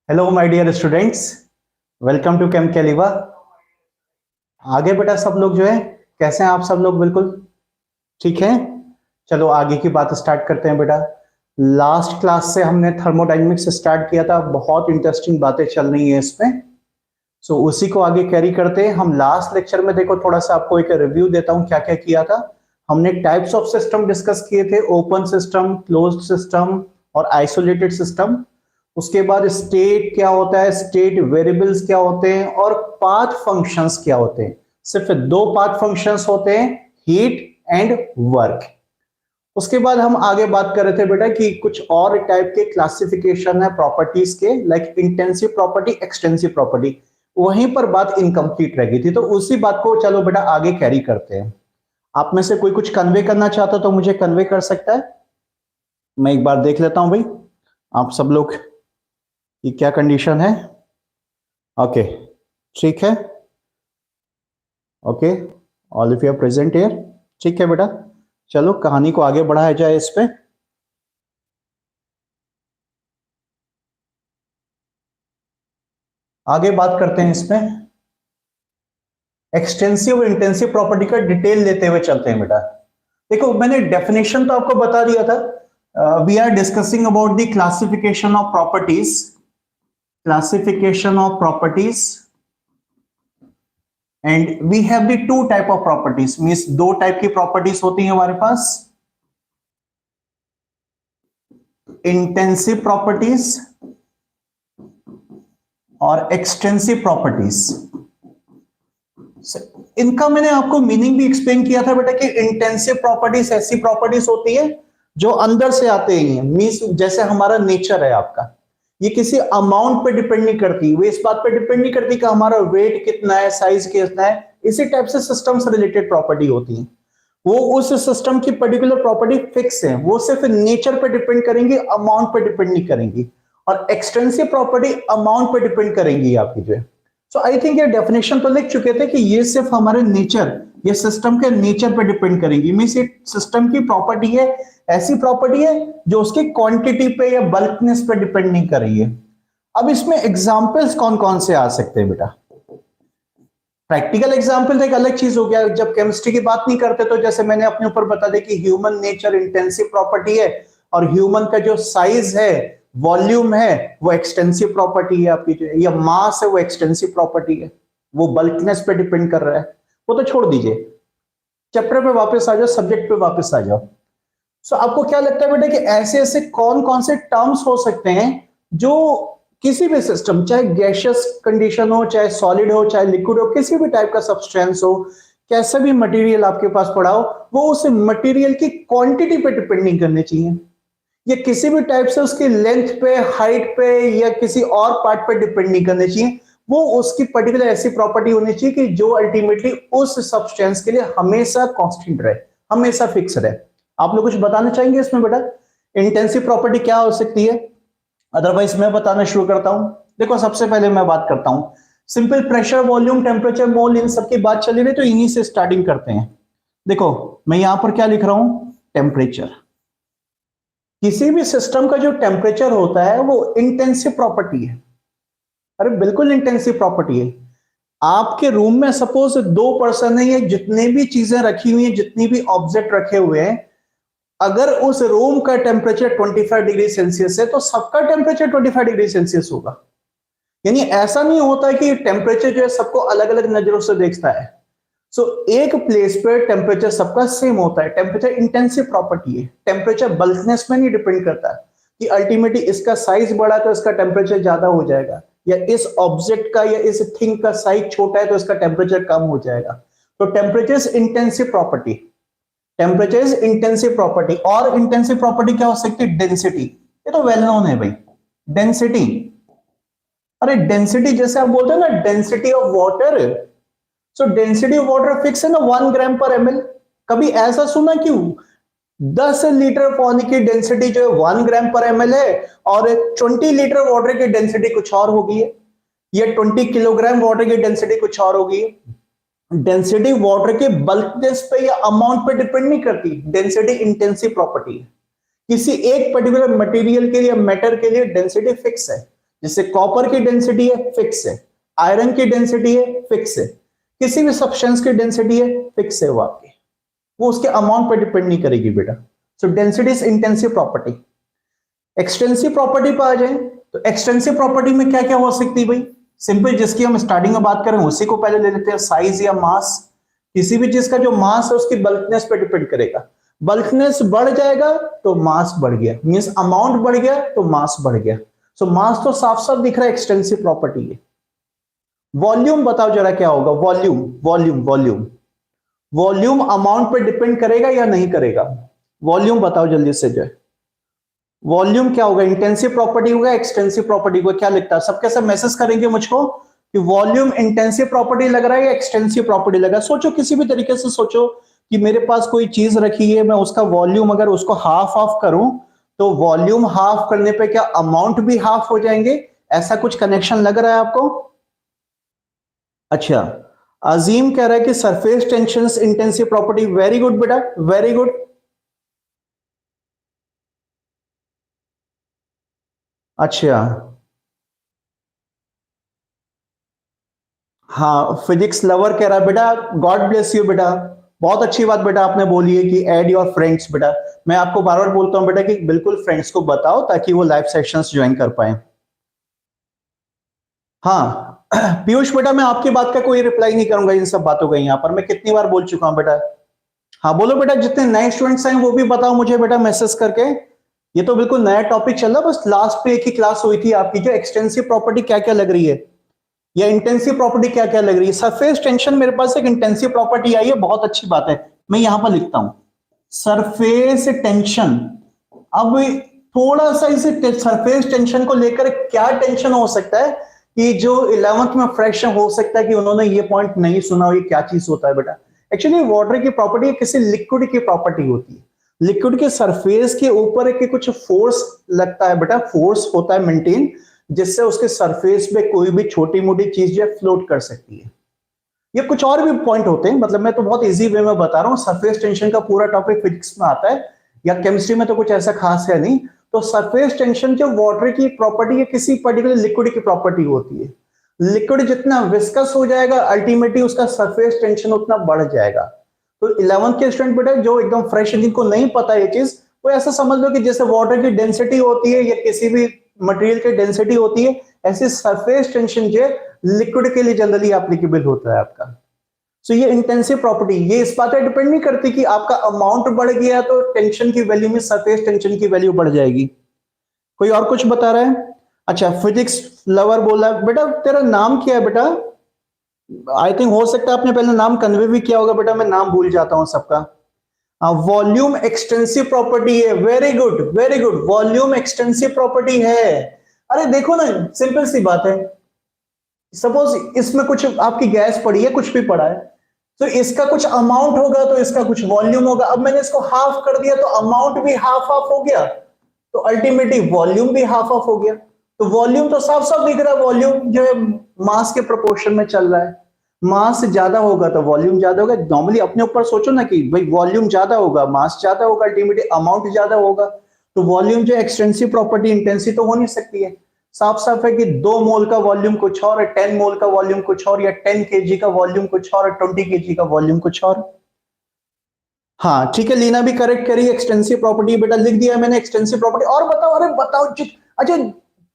Hello my dear students, welcome to chem Kaliva. आगे बेटा सब लोग जो है, कैसे हैं आप सब लोग? बिल्कुल ठीक है। चलो आगे की बात स्टार्ट करते हैं बेटा। लास्ट क्लास से हमने थर्मोडायनेमिक्स स्टार्ट किया था, बहुत इंटरेस्टिंग बातें चल रही हैं इसमें। सो उसी को आगे कैरी करते हैं। हम लास्ट लेक्चर में देखो थोड़ा सा आपको एक रिव्यू देता हूं क्या क्या किया था। हमने टाइप्स ऑफ सिस्टम डिस्कस किए थे, ओपन सिस्टम, क्लोज्ड सिस्टम और आइसोलेटेड सिस्टम। उसके बाद स्टेट क्या होता है, स्टेट वेरिएबल्स क्या होते हैं और पाथ फंक्शंस क्या होते हैं। सिर्फ दो पाथ फंक्शंस होते हैं, हीट एंड वर्क। उसके बाद हम आगे बात कर रहे थे बेटा कि कुछ और टाइप के क्लासिफिकेशन है प्रॉपर्टीज के, like intensive property, extensive property. वहीं पर बात इनकम्प्लीट रह गई थी, तो उसी बात को चलो बेटा आगे कैरी करते हैं। आप में से कोई कुछ कन्वे करना चाहता तो मुझे कन्वे कर सकता है। मैं एक बार देख लेता हूं भाई आप सब लोग की क्या कंडीशन है। ओके, ठीक है। Okay, all of you are present here. ठीक है बेटा, चलो कहानी को आगे बढ़ाया जाए इस पे। आगे बात करते हैं इसमें। एक्सटेंसिव और इंटेंसिव प्रॉपर्टी का डिटेल लेते हुए चलते हैं बेटा। देखो मैंने डेफिनेशन तो आपको बता दिया था। We are discussing about the classification of properties, classification of properties and we have the two type of properties. Means दो टाइप की प्रॉपर्टीज होती हैं हमारे पास, इंटेंसिव प्रॉपर्टीज और एक्सटेंसिव प्रॉपर्टीज। इनका मैंने आपको मीनिंग भी एक्सप्लेन किया था बेटा कि इंटेंसिव प्रॉपर्टीज ऐसी प्रॉपर्टीज होती है जो अंदर से आते हैं। मींस जैसे हमारा नेचर है आपका, ये किसी अमाउंट पे डिपेंड नहीं करती, वो इस बात पे डिपेंड नहीं करती कि हमारा वेट कितना है, साइज कितना है। इसी टाइप से सिस्टम से रिलेटेड प्रॉपर्टी होती है। वो उस सिस्टम की पर्टिकुलर प्रॉपर्टी फिक्स है, वो सिर्फ नेचर पे डिपेंड करेंगी, अमाउंट पे डिपेंड नहीं करेंगी। और एक्सटेंसिव प्रॉपर्टी अमाउंट पे डिपेंड करेंगी आपकी जो है। सो आई थिंक ये डेफिनेशन तो लिख चुके थे कि ये सिर्फ हमारे नेचर, ये सिस्टम के नेचर पे डिपेंड करेंगी। मींस ये सिस्टम की प्रॉपर्टी है, ऐसी प्रॉपर्टी है जो उसकी क्वांटिटी पे या बल्कनेस पे डिपेंड नहीं कर रही है। अब इसमें एग्जांपल्स कौन कौन से आ सकते हैं बेटा? प्रैक्टिकल एग्जांपल एक अलग चीज हो गया, जब केमिस्ट्री की बात नहीं करते तो जैसे मैंने अपने ऊपर बता दिया कि ह्यूमन नेचर इंटेंसिव प्रॉपर्टी है और ह्यूमन का जो साइज है, वॉल्यूम है, वो एक्सटेंसिव प्रॉपर्टी है आपकी, जो या मास है वो एक्सटेंसिव प्रॉपर्टी है, वो बल्कनेस पे डिपेंड कर रहा है। वो तो छोड़ दीजिए, चैप्टर पे वापस आ जाओ, सब्जेक्ट पे वापस आ जाओ। सो आपको क्या लगता है बेटा कि ऐसे ऐसे कौन कौन से टर्म्स हो सकते हैं जो किसी भी सिस्टम, चाहे गैसियस कंडीशन हो, चाहे सॉलिड हो, चाहे लिक्विड हो, किसी भी टाइप का सब्सटेंस हो, कैसा भी मटेरियल आपके पास पड़ा हो, वो उस मटेरियल की क्वांटिटी पे डिपेंड नहीं करने चाहिए, या किसी भी टाइप से उसकी लेंथ पे, हाइट पे या किसी और पार्ट पे डिपेंड नहीं करने चाहिए। वो उसकी पर्टिकुलर ऐसी प्रॉपर्टी होनी चाहिए कि जो अल्टीमेटली उस सब्सटेंस के लिए हमेशा कांस्टेंट रहे, हमेशा फिक्स रहे। आप लोग कुछ बताना चाहेंगे इसमें बेटा, इंटेंसिव प्रॉपर्टी क्या हो सकती है? अदरवाइज मैं बताना शुरू करता हूं। देखो सबसे पहले मैं बात करता हूं सिंपल प्रेशर, वॉल्यूम, टेम्परेचर, मोल, इन सब की बात चली रही तो इन्हीं से स्टार्टिंग करते हैं। देखो मैं यहां पर क्या लिख रहा हूं, टेम्परेचर। किसी भी सिस्टम का जो टेम्परेचर होता है वो इंटेंसिव प्रॉपर्टी है। अरे बिल्कुल इंटेंसिव प्रॉपर्टी है। आपके रूम में सपोज दो पर्सन है, या जितने भी चीजें रखी हुई हैं, जितनी भी ऑब्जेक्ट रखे हुए हैं, अगर उस रूम का टेम्परेचर 25 डिग्री सेल्सियस है तो सबका टेम्परेचर 25 डिग्री सेल्सियस होगा। यानी ऐसा नहीं होता है कि टेम्परेचर जो है सबको अलग अलग नजरों से देखता है। सो एक प्लेस पे टेम्परेचर सबका सेम होता है। टेम्परेचर इंटेंसिव प्रॉपर्टी है। टेम्परेचर बल्कनेस में नहीं डिपेंड करता कि अल्टीमेटली इसका साइज बड़ा तो इसका टेम्परेचर ज्यादा हो जाएगा, या इस ऑब्जेक्ट का या इस थिंग का साइज छोटा है तो इसका टेम्परेचर कम हो जाएगा। तो temperature intensive property, temperature is intensive property. और इंटेंसिव प्रॉपर्टी क्या हो सकती है? डेंसिटी। ये तो वेल नोन है भाई, डेंसिटी। अरे डेंसिटी जैसे आप बोलते हैं ना, density of water. So density of water fix है ना, 1 ग्राम पर ml। कभी ऐसा सुना क्यों 10 लीटर पानी की डेंसिटी जो है 1 ग्राम पर ml है और 20 लीटर वाटर की डेंसिटी कुछ और होगी है, या 20 किलोग्राम वाटर की डेंसिटी कुछ और होगी है? डेंसिटी वाटर के बल्कनेस पे या अमाउंट पे डिपेंड नहीं करती। डेंसिटी इंटेंसिव प्रॉपर्टी है। किसी एक पर्टिकुलर मटेरियल के लिए, मैटर के लिए डेंसिटी फिक्स है। जैसे कॉपर की डेंसिटी है फिक्स है, आयरन की डेंसिटी है फिक्स है, किसी भी सब्सटेंस की डेंसिटी है फिक्स है, वो आपकी वो उसके अमाउंट पर डिपेंड नहीं करेगी बेटा। सो density is intensive property. Extensive property पर आ जाए तो एक्सटेंसिव प्रॉपर्टी में क्या क्या हो सकती है भाई, सिंपल जिसकी हम स्टार्टिंग में बात करें उसी को पहले ले लेते हैं, साइज या मास। किसी भी चीज का जो मास है उसकी बल्कनेस पे डिपेंड करेगा, बल्कनेस बढ़ जाएगा तो मास बढ़ गया, मींस अमाउंट बढ़ गया तो मास बढ़ गया। सो मास तो साफ साफ दिख रहा है एक्सटेंसिव प्रॉपर्टी है। वॉल्यूम बताओ जरा क्या होगा, volume volume volume volume amount पे डिपेंड करेगा या नहीं करेगा, वॉल्यूम बताओ जल्दी से जो है, वॉल्यूम क्या होगा, इंटेंसिव प्रॉपर्टी होगा एक्सटेंसिव प्रॉपर्टी होगा, क्या लिखता है, सबके सब मैसेज करेंगे मुझको कि वॉल्यूम इंटेंसिव प्रॉपर्टी लग रहा है या एक्सटेंसिव प्रॉपर्टी लग रहा है। सोचो किसी भी तरीके से सोचो कि मेरे पास कोई चीज रखी है, मैं उसका वॉल्यूम अगर उसको हाफ ऑफ करूं तो वॉल्यूम हाफ करने पे क्या अमाउंट भी हाफ हो जाएंगे, ऐसा कुछ कनेक्शन लग रहा है आपको। अच्छा, अजीम कह रहा है कि surface tension intensive property, very good बेटा वेरी गुड। अच्छा हाँ, फिजिक्स लवर कह रहा है बेटा, गॉड ब्लेस यू बेटा, बहुत अच्छी बात बेटा आपने बोली है कि ऐड योर फ्रेंड्स। बेटा मैं आपको बार बार बोलता हूं बेटा कि बिल्कुल फ्रेंड्स को बताओ ताकि वो लाइव सेशंस ज्वाइन कर पाए। हाँ पीयूष बेटा मैं आपकी बात का कोई रिप्लाई नहीं करूंगा इन सब बातों का, यहाँ पर मैं कितनी बार बोल चुका हूं बेटा। हाँ बोलो बेटा, जितने नए स्टूडेंट्स हैं वो भी बताओ मुझे बेटा मैसेज करके। ये तो बिल्कुल नया टॉपिक चल रहा है, बस लास्ट पे एक ही क्लास हुई थी आपकी, जो एक्सटेंसिव प्रॉपर्टी क्या क्या लग रही है या इंटेंसिव प्रॉपर्टी क्या क्या लग रही है। सरफेस टेंशन मेरे पास एक इंटेंसिव प्रॉपर्टी आई है, बहुत अच्छी बात है, मैं यहां पर लिखता हूं सरफेस टेंशन। अब थोड़ा सा इसे सरफेस टेंशन को लेकर क्या टेंशन हो सकता है कि जो 11th में फ्रेशर हो सकता है कि उन्होंने ये पॉइंट नहीं सुना हो, ये क्या चीज होता है बेटा। एक्चुअली वाटर की प्रॉपर्टी किसी लिक्विड की प्रॉपर्टी होती है, लिक्विड के सरफेस के ऊपर एक कुछ फोर्स लगता है बेटा, फोर्स होता है मेंटेन, जिससे उसके सरफेस पे कोई भी छोटी मोटी चीज जो फ्लोट कर सकती है। ये कुछ और भी पॉइंट होते हैं, मतलब मैं तो बहुत इजी वे में बता रहा हूँ, सरफेस टेंशन का पूरा टॉपिक फिजिक्स में आता है या केमिस्ट्री में तो कुछ ऐसा खास है नहीं। तो सरफेस टेंशन जो वाटर की प्रॉपर्टी है, किसी पर्टिकुलर लिक्विड की प्रॉपर्टी होती है, लिक्विड जितना विस्कस हो जाएगा अल्टीमेटली उसका सरफेस टेंशन उतना बढ़ जाएगा। तो 11th के स्टूडेंट बेटा जो एकदम फ्रेश है, जिनको नहीं पता ये चीज, वो ऐसा समझ लो कि जैसे वाटर की डेंसिटी होती है या किसी भी मटेरियल की डेंसिटी होती है, ऐसे सरफेस टेंशन जो लिक्विड के लिए जनरली एप्लीकेबल होता है आपका। सो ये इंटेंसिव प्रॉपर्टी, ये इस बात पर डिपेंड नहीं करती कि आपका अमाउंट बढ़ गया तो टेंशन की वैल्यू में सरफेस टेंशन की वैल्यू बढ़ जाएगी। कोई और कुछ बता रहा है। अच्छा फिजिक्स लवर बोला, बेटा तेरा नाम क्या है बेटा, आई थिंक हो सकता है आपने पहले नाम कन्वे भी किया होगा बेटा, मैं नाम भूल जाता हूं सबका। वॉल्यूम एक्सटेंसिव प्रॉपर्टी है, very good very good, volume extensive property है। अरे देखो ना सिंपल सी बात है, सपोज इसमें कुछ आपकी गैस पड़ी है, कुछ भी पड़ा है, तो इसका कुछ अमाउंट होगा तो इसका कुछ वॉल्यूम होगा। अब मैंने इसको हाफ कर दिया तो अमाउंट भी हाफ ऑफ हो गया, तो अल्टीमेटली वॉल्यूम भी हाफ ऑफ हो गया। तो वॉल्यूम तो साफ साफ दिख रहा है, वॉल्यूम जो है मास के प्रोपोर्शन में चल रहा है, मास ज्यादा होगा तो वॉल्यूम ज्यादा होगा। नॉर्मली अपने ऊपर सोचो ना कि भाई वॉल्यूम ज्यादा होगा मास ज्यादा होगा, अल्टीमेटली अमाउंट ज्यादा होगा, तो वॉल्यूम जो एक्सटेंसिव प्रॉपर्टी इंटेंसिव तो हो नहीं सकती है। साफ साफ है कि 2 मोल का वॉल्यूम कुछ और, 10 मोल का वॉल्यूम कुछ और, या 10 केजी का वॉल्यूम कुछ और, 20 केजी का वॉल्यूम कुछ और। हाँ ठीक है, लीना भी करेक्ट करी, एक्सटेंसिव प्रॉपर्टी बेटा लिख दिया मैंने एक्सटेंसिव प्रॉपर्टी। और बताओ, अरे बताओ अच्छा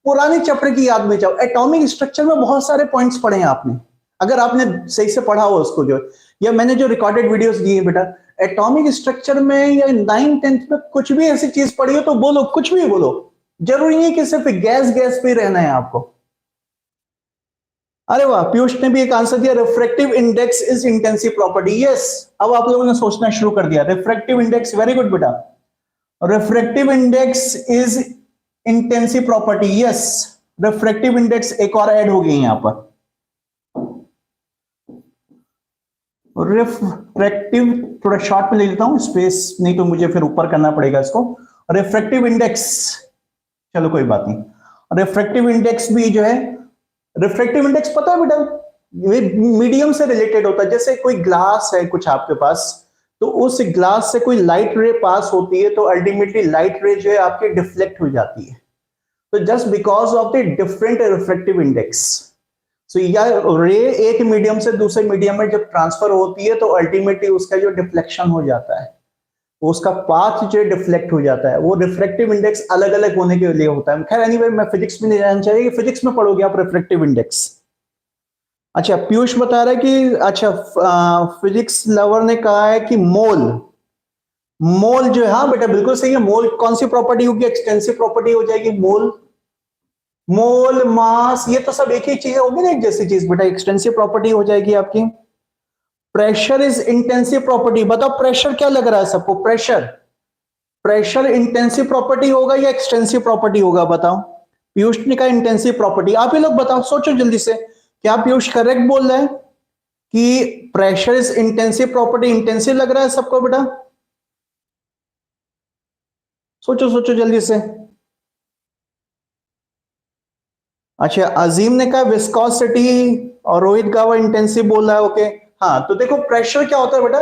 पुराने चैप्टर की याद में जाओ, एटॉमिक स्ट्रक्चर में बहुत सारे पॉइंट्स पढ़े हैं आपने, अगर आपने सही से पढ़ा हो उसको जो, या मैंने जो रिकॉर्डेड वीडियोस दिए बेटा एटॉमिक स्ट्रक्चर में या 9th 10th में कुछ भी ऐसी चीज पढ़ी हो तो बोलो, कुछ भी बोलो, जरूरी नहीं कि सिर्फ गैस गैस पे रहना है आपको। अरे वाह, पीयूष ने भी एक आंसर दिया, refractive index is intensive property. Yes, अब आप लोगों ने सोचना शुरू कर दिया, रिफ्रैक्टिव इंडेक्स, वेरी गुड बेटा, refractive index is intensive property. Yes, refractive index एक और ऐड हो गई यहां पर, रिफ्रैक्टिव, थोड़ा शॉर्ट में ले लेता हूं स्पेस नहीं तो मुझे फिर ऊपर करना पड़ेगा इसको। रिफ्रैक्टिव इंडेक्स, चलो कोई बात नहीं, रिफ्रैक्टिव इंडेक्स भी जो है, रिफ्रैक्टिव इंडेक्स पता है बेटा मीडियम से रिलेटेड होता है। जैसे कोई ग्लास है कुछ आपके पास, तो उस ग्लास से कोई लाइट रे पास होती है तो अल्टीमेटली लाइट रे जो है आपकी डिफ्लेक्ट हो जाती है। तो just because of the different refractive index, so या रे एक मीडियम से दूसरे मीडियम में जब ट्रांसफर होती है तो अल्टीमेटली उसका जो डिफ्लेक्शन हो जाता है, उसका पाथ जो डिफ्लेक्ट हो जाता है, वो रिफ्रेक्टिव इंडेक्स अलग अलग होने के लिए होता है। खैर एनीवे मैं फिजिक्स में नहीं जाना चाहिए, फिजिक्स में पढ़ोगे आप रिफ्रेक्टिव इंडेक्स। अच्छा पीयूष बता रहा है कि अच्छा फिजिक्स लवर ने कहा है कि मोल, मोल जो है, हाँ बेटा बिल्कुल सही है। मोल कौन सी प्रॉपर्टी होगी? एक्सटेंसिव प्रॉपर्टी हो जाएगी मोल। मोल मास ये तो सब एक ही चीज होगी ना, एक जैसी चीज बेटा, एक्सटेंसिव प्रॉपर्टी हो जाएगी आपकी। प्रेशर इज इंटेंसिव प्रॉपर्टी, बताओ प्रेशर क्या लग रहा है सबको? प्रेशर, प्रेशर इंटेंसिव प्रॉपर्टी होगा या एक्सटेंसिव प्रॉपर्टी होगा बताओ? पीयूष ने कहा इंटेंसिव प्रॉपर्टी, आप ही लोग बताओ, सोचो जल्दी से। क्या पीयूष करेक्ट बोल रहा है कि pressure is intensive property? Intensive लग रहा है सबको बेटा? सोचो सोचो जल्दी से। अच्छा अजीम ने कहा विस्कोसिटी, और रोहित गावा इंटेंसिव बोल रहा है। ओके हाँ, तो देखो प्रेशर क्या होता है बेटा?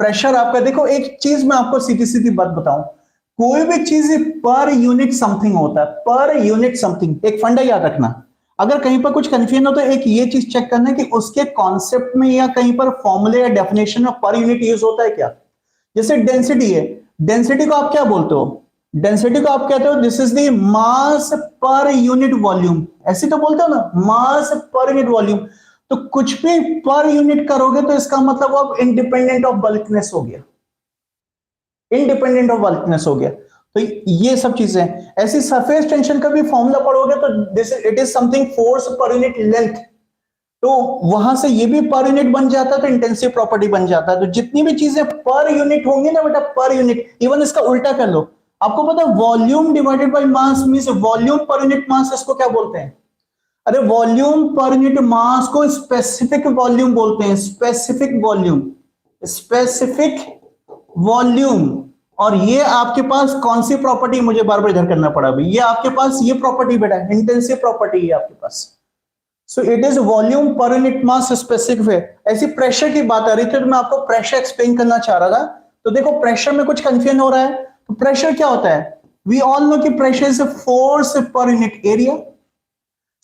प्रेशर आपका, देखो एक चीज मैं आपको सीधी सीधी बात बताऊं, कोई भी चीज पर यूनिट समथिंग होता है, पर यूनिट समथिंग। एक फंडा याद रखना, अगर कहीं पर कुछ कंफ्यूजन हो तो एक ये चीज चेक करना कि उसके कॉन्सेप्ट में या कहीं पर फॉर्मूले या डेफिनेशन में पर यूनिट यूज होता है क्या। जैसे डेंसिटी है, डेंसिटी को आप क्या बोलते हो? डेंसिटी को आप कहते हो this is the mass per unit volume, ऐसे तो बोलते हो ना, मास पर यूनिट वॉल्यूम। तो कुछ भी पर यूनिट करोगे तो इसका मतलब वो इंडिपेंडेंट ऑफ बल्कनेस हो गया, इंडिपेंडेंट ऑफ बल्कनेस हो गया। तो ये सब चीजें, ऐसी सरफेस टेंशन का भी फॉर्मूला पढ़ोगे तो this it is something force per unit length, तो वहां से ये भी पर यूनिट बन जाता है, तो इंटेंसिव प्रॉपर्टी बन जाता है। तो जितनी भी चीजें पर यूनिट होंगी ना बेटा, पर यूनिट, इवन इसका उल्टा कर लो, आपको पता है volume divided by mass means volume per unit मास, इसको क्या बोलते हैं? अरे वॉल्यूम पर यूनिट मास को स्पेसिफिक वॉल्यूम बोलते हैं, स्पेसिफिक वॉल्यूम, स्पेसिफिक वॉल्यूम। और ये आपके पास कौन सी प्रॉपर्टी, मुझे बार बार इधर करना पड़ा भाई, ये आपके पास ये प्रॉपर्टी बेटा इंटेंसिव प्रॉपर्टी है आपके पास। So it is volume per unit mass specific है। ऐसी प्रेशर की बात आ रही थी तो मैं आपको प्रेशर एक्सप्लेन करना चाह रहा था। तो देखो प्रेशर में कुछ कंफ्यूजन हो रहा है, तो प्रेशर क्या होता है? वी ऑल नो कि pressure is force per unit area.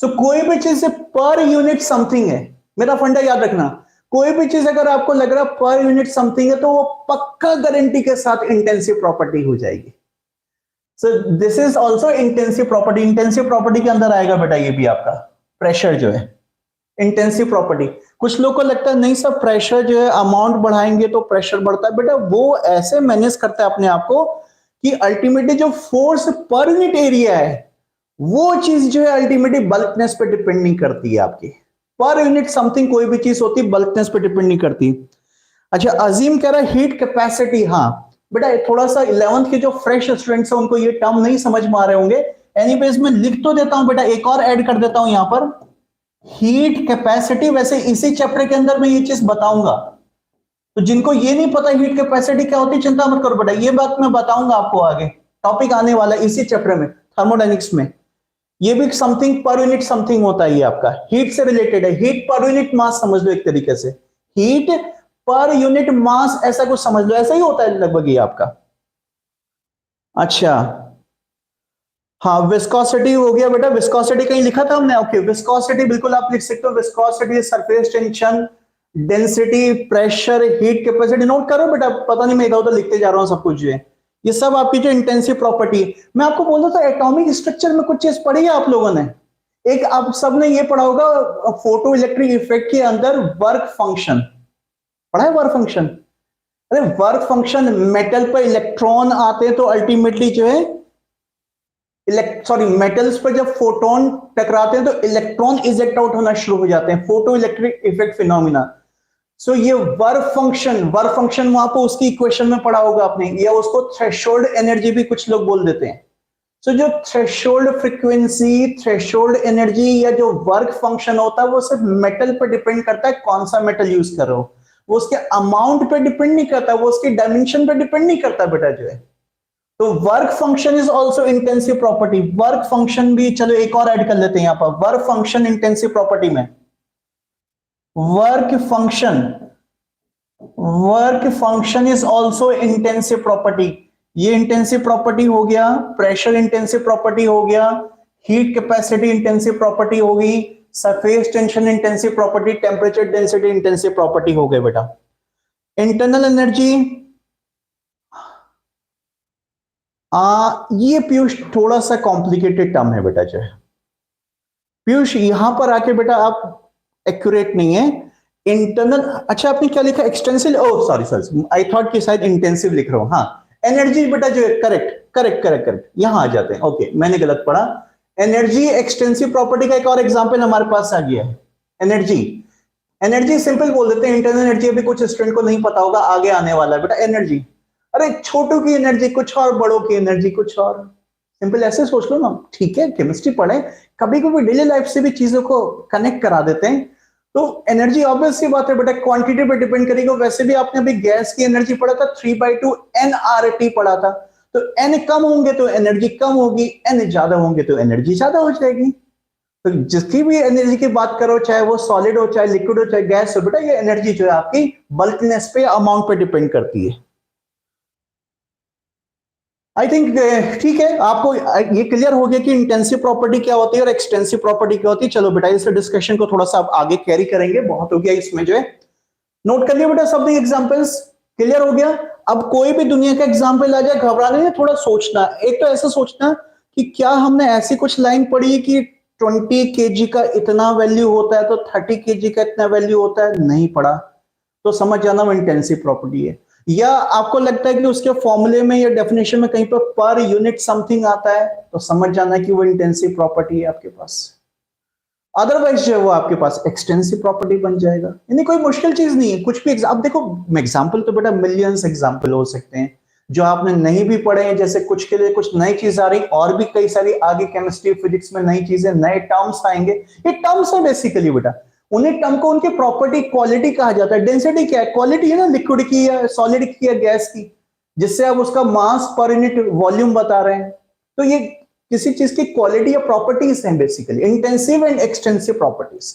So कोई भी चीज पर यूनिट समथिंग है, मेरा फंडा याद रखना, कोई भी चीज अगर आपको लग रहा है पर यूनिट समथिंग है तो वो पक्का गारंटी के साथ इंटेंसिव प्रॉपर्टी हो जाएगी। So this is also intensive property, intensive property के अंदर आएगा बेटा ये भी आपका प्रेशर जो है, इंटेंसिव प्रॉपर्टी। कुछ लोग को लगता है नहीं सर प्रेशर जो है अमाउंट बढ़ाएंगे तो प्रेशर बढ़ता है, बेटा वो ऐसे मैनेज करता है अपने आप को कि अल्टीमेटली जो फोर्स पर यूनिट एरिया है वो चीज जो है अल्टीमेटली बल्कनेस पे डिपेंड नहीं करती है आपकी, पर यूनिट समथिंग कोई भी चीज होती है बल्कनेस पे डिपेंड नहीं करती। अच्छा अजीम कह रहा है हीट कैपेसिटी, हाँ बेटा थोड़ा सा 11th के जो फ्रेश स्टूडेंट्स हैं उनको ये टर्म नहीं समझ में आ रहे होंगे, एनीवेज मैं लिख तो देता हूं बेटा, एक और ऐड कर देता हूं यहां पर, हीट कैपेसिटी। वैसे इसी चैप्टर के अंदर मैं ये चीज बताऊंगा, तो जिनको ये नहीं पता हीट कैपेसिटी क्या होती है चिंता मत करो बेटा, ये बात मैं बताऊंगा आपको आगे, टॉपिक आने वाला है इसी चैप्टर में थर्मोडायनेमिक्स में। ये भी समथिंग पर यूनिट समथिंग होता है, ये आपका हीट से रिलेटेड है, हीट पर यूनिट मास समझ लो एक तरीके से, हीट पर यूनिट मास ऐसा कुछ समझ लो, ऐसा ही होता है लगभग ये आपका। अच्छा हाँ विस्कोसिटी हो गया बेटा, विस्कोसिटी कहीं लिखा था हमने? ओके विस्कोसिटी बिल्कुल आप लिख सकते हो, viscosity surface tension, density, pressure, heat capacity, note करो बेटा, पता नहीं मैं इधर उधर लिखते जा रहा हूं सब कुछ जो है, ये सब आपकी जो इंटेंसिव प्रॉपर्टी है। मैं आपको बोल रहा था एटॉमिक स्ट्रक्चर में कुछ चीज पढ़ी है आप लोगों ने, एक आप सबने ये पढ़ा होगा फोटो इलेक्ट्रिक इफेक्ट के अंदर वर्क फंक्शन, पढ़ा है वर्क फंक्शन? अरे वर्क फंक्शन, मेटल पर इलेक्ट्रॉन आते हैं तो अल्टीमेटली जो है मेटल्स पर जब फोटोन टकराते हैं तो इलेक्ट्रॉन इजेक्ट आउट होना शुरू हो जाते हैं, फोटो इलेक्ट्रिक इफेक्ट फिनोमिना। सो ये वर्क फंक्शन वहां पर उसकी इक्वेशन में पढ़ा होगा आपने, या उसको थ्रेशोल्ड एनर्जी भी कुछ लोग बोल देते हैं। सो जो थ्रेशोल्ड फ्रीक्वेंसी, थ्रेशोल्ड एनर्जी या जो वर्क फंक्शन होता है वो सिर्फ मेटल पर डिपेंड करता है, कौन सा मेटल यूज कर रहे हो, वो उसके अमाउंट पे डिपेंड नहीं करता, वो उसकी डायमेंशन पे डिपेंड नहीं करता बेटा जो है। तो work function is also intensive property, work function भी, चलो एक और ऐड कर लेते हैं यहां पर, वर्क फंक्शन इंटेंसिव प्रॉपर्टी में, work function is also intensive property. ये इंटेंसिव प्रॉपर्टी हो गया, प्रेशर इंटेंसिव प्रॉपर्टी हो गया, हीट कैपेसिटी इंटेंसिव प्रॉपर्टी होगी, surface tension intensive property, temperature density intensive property हो गए बेटा। इंटरनल एनर्जी, ये पीयूष थोड़ा सा कॉम्प्लिकेटेड टर्म है बेटा। जो है पीयूष यहां पर आके बेटा आप एक्यूरेट नहीं है। इंटरनल, अच्छा आपने क्या लिखा, extensive, oh sorry sorry, I thought कि शायद इंटेंसिव लिख रहा हूं। हाँ एनर्जी बेटा जो है, करेक्ट करेक्ट करेक्ट करेक्ट, यहां आ जाते हैं। ओके मैंने गलत पढ़ा। एनर्जी एक्सटेंसिव प्रॉपर्टी का एक और एग्जांपल हमारे पास आ गया है। एनर्जी, एनर्जी सिंपल बोल देते हैं, इंटरनल एनर्जी अभी कुछ स्टूडेंट को नहीं पता होगा, आगे आने वाला है बेटा। एनर्जी, अरे छोटों की एनर्जी कुछ और, बड़ों की एनर्जी कुछ और, सिंपल ऐसे सोच लो ना। ठीक है केमिस्ट्री पढ़े, कभी कभी डेली लाइफ से भी चीजों को कनेक्ट करा देते हैं। तो एनर्जी ऑब्वियस सी बात है बेटा, क्वांटिटी पे डिपेंड करेगा। वैसे भी आपने अभी गैस की एनर्जी पढ़ा था, 3/2 nRT पढ़ा था। तो n कम होंगे तो एनर्जी कम होगी, n ज्यादा होंगे तो एनर्जी ज्यादा हो जाएगी। तो जिसकी भी एनर्जी की बात करो, चाहे वो सॉलिड हो, चाहे लिक्विड हो, चाहे गैस हो, बेटा ये एनर्जी जो है आपकी बल्कनेस पे, अमाउंट पे डिपेंड करती है। आई थिंक ठीक है, आपको ये क्लियर हो गया कि इंटेंसिव प्रॉपर्टी क्या होती है और एक्सटेंसिव प्रॉपर्टी क्या होती है। चलो बेटा इस डिस्कशन को थोड़ा सा आप आगे कैरी करेंगे, बहुत हो गया इसमें जो है। नोट कर लिया बेटा सब एग्जांपल्स, क्लियर हो गया। अब कोई भी दुनिया का एग्जांपल आ जाए, घबराने नहीं, थोड़ा सोचना। एक तो ऐसा सोचना कि क्या हमने ऐसी कुछ लाइन पढ़ी है कि 20 kg का इतना वैल्यू होता है तो 30 kg का इतना वैल्यू होता है, नहीं पढ़ा तो समझ जाना वो इंटेंसिव प्रॉपर्टी है। या आपको लगता है कि उसके फॉर्मूले में या डेफिनेशन में कहीं पर यूनिट समथिंग आता है, तो समझ जाना कि वो इंटेंसिव प्रॉपर्टी है आपके पास। अदरवाइज जो है वो आपके पास एक्सटेंसिव प्रॉपर्टी बन जाएगा। यानी कोई मुश्किल चीज नहीं है कुछ भी। अब देखो एग्जांपल तो बेटा मिलियंस एग्जांपल हो सकते हैं जो आपने नहीं भी पढ़े हैं। जैसे कुछ के लिए कुछ नई चीज आ रही, और भी कई सारी आगे केमिस्ट्री फिजिक्स में नई चीजें, नए टर्म्स आएंगे। ये टर्म्स है बेसिकली बेटा, उन्हीं टर्म को उनकी प्रॉपर्टी क्वालिटी कहा जाता है। डेंसिटी क्या है, क्वालिटी है ना, लिक्विड की या सॉलिड की या गैस की, जिससे आप उसका मास पर यूनिट वॉल्यूम बता रहे हैं। तो ये किसी चीज की क्वालिटी या प्रॉपर्टीज हैं basically, intensive and extensive properties.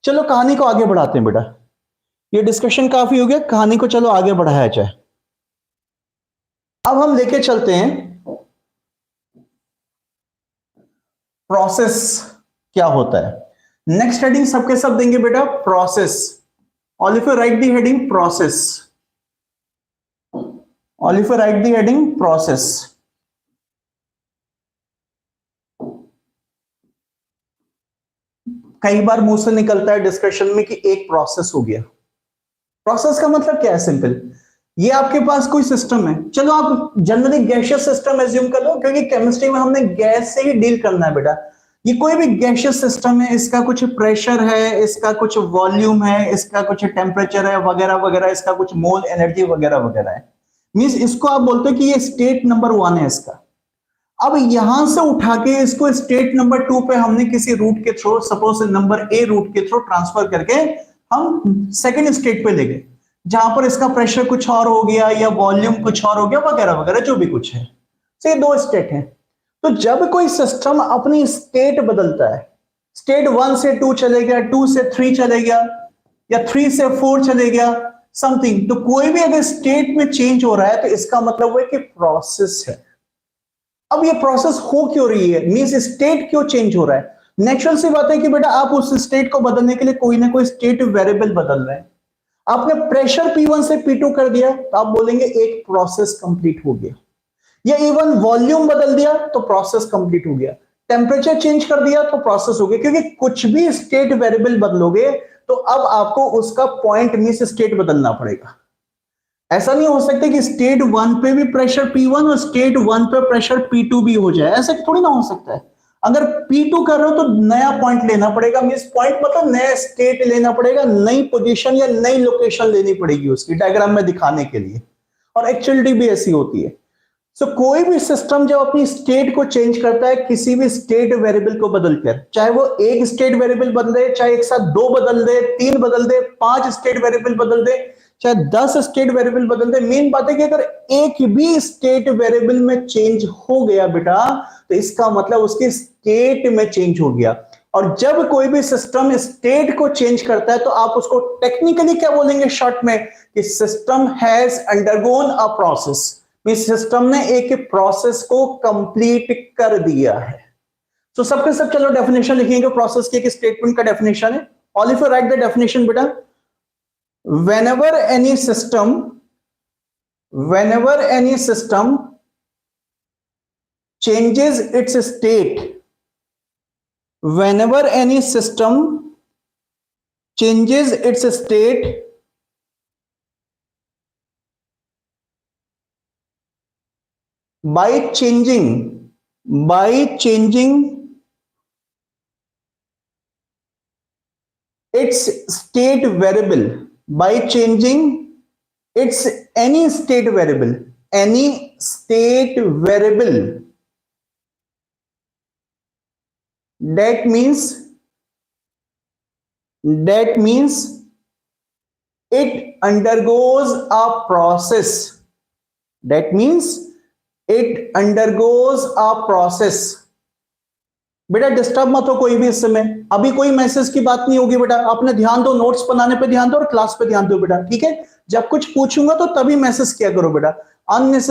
चलो कहानी को आगे बढ़ाते हैं बेटा, ये डिस्कशन काफी हो गया, कहानी को चलो आगे बढ़ाया जाए। अब हम लेके चलते हैं प्रोसेस क्या होता है। नेक्स्ट हेडिंग सबके सब देंगे बेटा, process. All of you right the heading process, all of you right the heading process. कई बार मुंह से निकलता है डिस्कशन में कि एक प्रोसेस हो गया। प्रोसेस का मतलब क्या है, सिंपल, ये आपके पास कोई सिस्टम है। चलो आप जनरली गैसियस सिस्टम एज्यूम कर लो, क्योंकि केमिस्ट्री में हमने गैस से ही डील करना है बेटा। ये कोई भी गैसियस सिस्टम है, इसका कुछ प्रेशर है, इसका कुछ वॉल्यूम है, इसका कुछ टेम्परेचर है वगैरह वगैरह, इसका कुछ मोल एनर्जी वगैरह वगैरह है। मींस इसको आप बोलते हो कि ये स्टेट नंबर 1 है इसका। अब यहां से उठा के इसको स्टेट नंबर 2 पे हमने किसी रूट के through, suppose number A route के थ्रू ट्रांसफर करके हम सेकंड स्टेट पे ले गए, जहां पर इसका प्रेशर कुछ और हो गया या वॉल्यूम कुछ और हो गया वगैरह वगैरह, जो भी कुछ है। तो ये 2 स्टेट हैं। तो जब कोई सिस्टम अपनी स्टेट बदलता है, स्टेट 1 से 2 चले गया, 2 से 3 चले गया, या 3 से 4 चले गया समथिंग, तो कोई भी अगर स्टेट में चेंज हो रहा है तो इसका मतलब है कि प्रोसेस है। अब ये प्रोसेस हो क्यों रही है, मींस स्टेट क्यों चेंज हो रहा है। नेचुरल सी बात है कि बेटा आप उस स्टेट को बदलने के लिए कोई ना कोई स्टेट वेरिएबल बदल रहे हैं। आपने प्रेशर P1 से P2 कर दिया तो आप बोलेंगे एक प्रोसेस कंप्लीट हो गया, या इवन वॉल्यूम बदल दिया तो प्रोसेस कंप्लीट हो गया, टेम्परेचर चेंज कर दिया तो प्रोसेस हो गया। क्योंकि कुछ भी स्टेट वेरिएबल बदलोगे तो अब आपको उसका पॉइंट मींस स्टेट बदलना पड़ेगा। ऐसा नहीं हो सकता कि स्टेट 1 पे भी प्रेशर P1 और स्टेट 1 पे प्रेशर P2 भी हो जाए, ऐसा थोड़ी ना हो सकता है। अगर P2 कर रहे हो तो नया पॉइंट लेना पड़ेगा, मींस पॉइंट मतलब नया स्टेट लेना पड़ेगा, नई पोजीशन या नई लोकेशन लेनी पड़ेगी उसकी डायग्राम में दिखाने के लिए। और एक्चुअलिटी भी ऐसी होती है। सो कोई भी सिस्टम जब अपनी स्टेट को चेंज करता है किसी भी स्टेट वेरिएबल को बदलकर, चाहे वो एक स्टेट वेरिएबल बदले, चाहे एक साथ 2 बदल दे, 3 बदल दे, 5 स्टेट वेरिएबल बदल दे, चाहे 10 स्टेट वेरिएबल बदल दे, मेन बात है कि अगर एक भी स्टेट वेरिएबल में चेंज हो गया बेटा तो इसका मतलब उसकी स्टेट में चेंज हो गया। और जब कोई भी सिस्टम स्टेट को चेंज करता है तो आप उसको टेक्निकली क्या बोलेंगे शॉर्ट में, कि system has undergone a process, system ने एक प्रोसेस को कंप्लीट कर दिया है। तो सबके सब चलो डेफिनेशन लिखेंगे प्रोसेस की, एक स्टेटमेंट का डेफिनेशन है. All if you right the definition बेटा, whenever any system changes its state, whenever any system changes its state by changing its state variable, by changing its any state variable, that means it undergoes a process. बेटा disturb मत हो कोई भी इस समय, अभी कोई मैसेज की बात नहीं होगी बेटा, अपने ध्यान दो, नोट्स बनाने पे ध्यान दो और क्लास पे ध्यान दो बेटा, ठीक है. जब कुछ पूछूंगा तो तभी मैसेज किया करो बेटा, अननेसेसरी